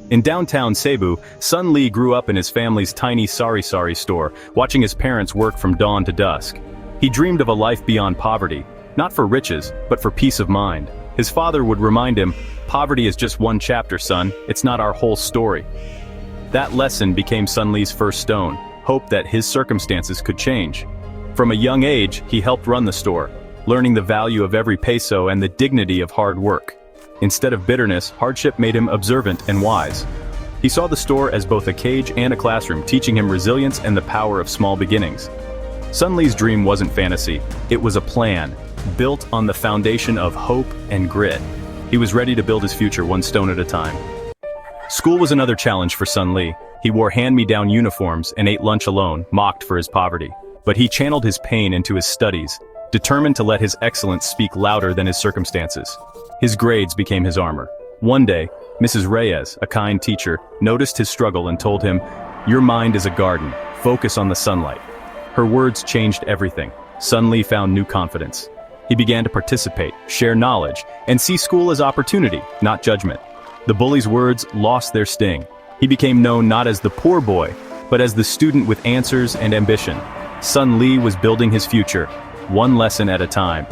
In downtown Cebu, Sun Lee grew up in his family's tiny sari-sari store, watching his parents work from dawn to dusk. He dreamed of a life beyond poverty, not for riches, but for peace of mind. His father would remind him, "Poverty is just one chapter, son, it's not our whole story." That lesson became Sun Lee's first stone, hope that his circumstances could change. From a young age, he helped run the store, learning the value of every peso and the dignity of hard work. Instead of bitterness, hardship made him observant and wise. He saw the store as both a cage and a classroom, teaching him resilience and the power of small beginnings. Sun Lee's dream wasn't fantasy, it was a plan, built on the foundation of hope and grit. He was ready to build his future one stone at a time. School was another challenge for Sun Lee. He wore hand-me-down uniforms and ate lunch alone, mocked for his poverty. But he channeled his pain into his studies, determined to let his excellence speak louder than his circumstances. His grades became his armor. One day, Mrs. Reyes, a kind teacher, noticed his struggle and told him, "Your mind is a garden, focus on the sunlight." Her words changed everything. Sun Lee found new confidence. He began to participate, share knowledge, and see school as opportunity, not judgment. The bully's words lost their sting. He became known not as the poor boy, but as the student with answers and ambition. Sun Lee was building his future, one lesson at a time.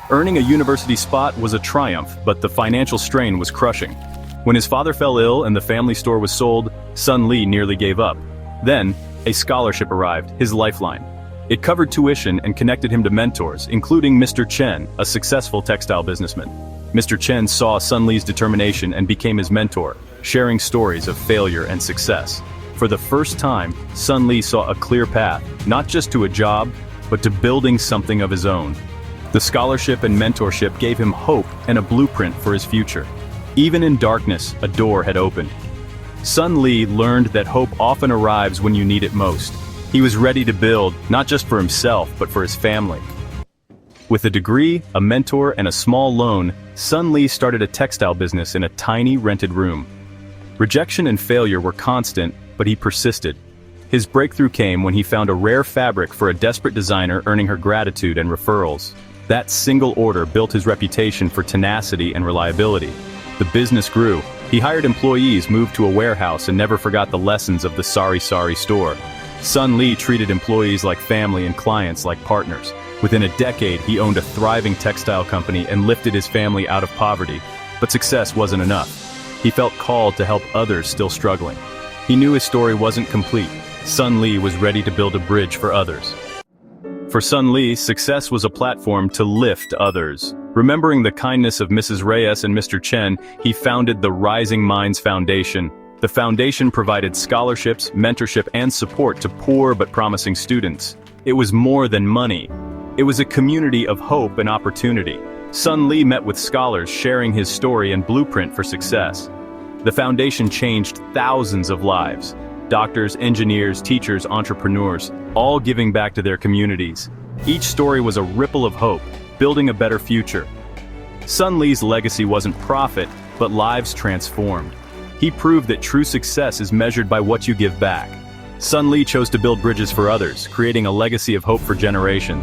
Earning a university spot was a triumph, but the financial strain was crushing. When his father fell ill and the family store was sold, Sun Lee nearly gave up. Then, a scholarship arrived, his lifeline. It covered tuition and connected him to mentors, including Mr. Chen, a successful textile businessman. Mr. Chen saw Sun Lee's determination and became his mentor, sharing stories of failure and success. For the first time, Sun Lee saw a clear path, not just to a job, but to building something of his own. The scholarship and mentorship gave him hope and a blueprint for his future. Even in darkness, a door had opened. Sun Lee learned that hope often arrives when you need it most. He was ready to build, not just for himself, but for his family. With a degree, a mentor, and a small loan, Sun Lee started a textile business in a tiny rented room. Rejection and failure were constant, but he persisted. His breakthrough came when he found a rare fabric for a desperate designer, earning her gratitude and referrals. That single order built his reputation for tenacity and reliability. The business grew. He hired employees, moved to a warehouse, and never forgot the lessons of the sari-sari store. Sun Lee treated employees like family and clients like partners. Within a decade, he owned a thriving textile company and lifted his family out of poverty. But success wasn't enough. He felt called to help others still struggling. He knew his story wasn't complete. Sun Lee was ready to build a bridge for others. For Sun Lee, success was a platform to lift others. Remembering the kindness of Mrs. Reyes and Mr. Chen, he founded the Rising Minds Foundation. The foundation provided scholarships, mentorship, and support to poor but promising students. It was more than money. It was a community of hope and opportunity. Sun Lee met with scholars, sharing his story and blueprint for success. The foundation changed thousands of lives. Doctors, engineers, teachers, entrepreneurs, all giving back to their communities. Each story was a ripple of hope, building a better future. Sun Lee's legacy wasn't profit, but lives transformed. He proved that true success is measured by what you give back. Sun Lee chose to build bridges for others, creating a legacy of hope for generations.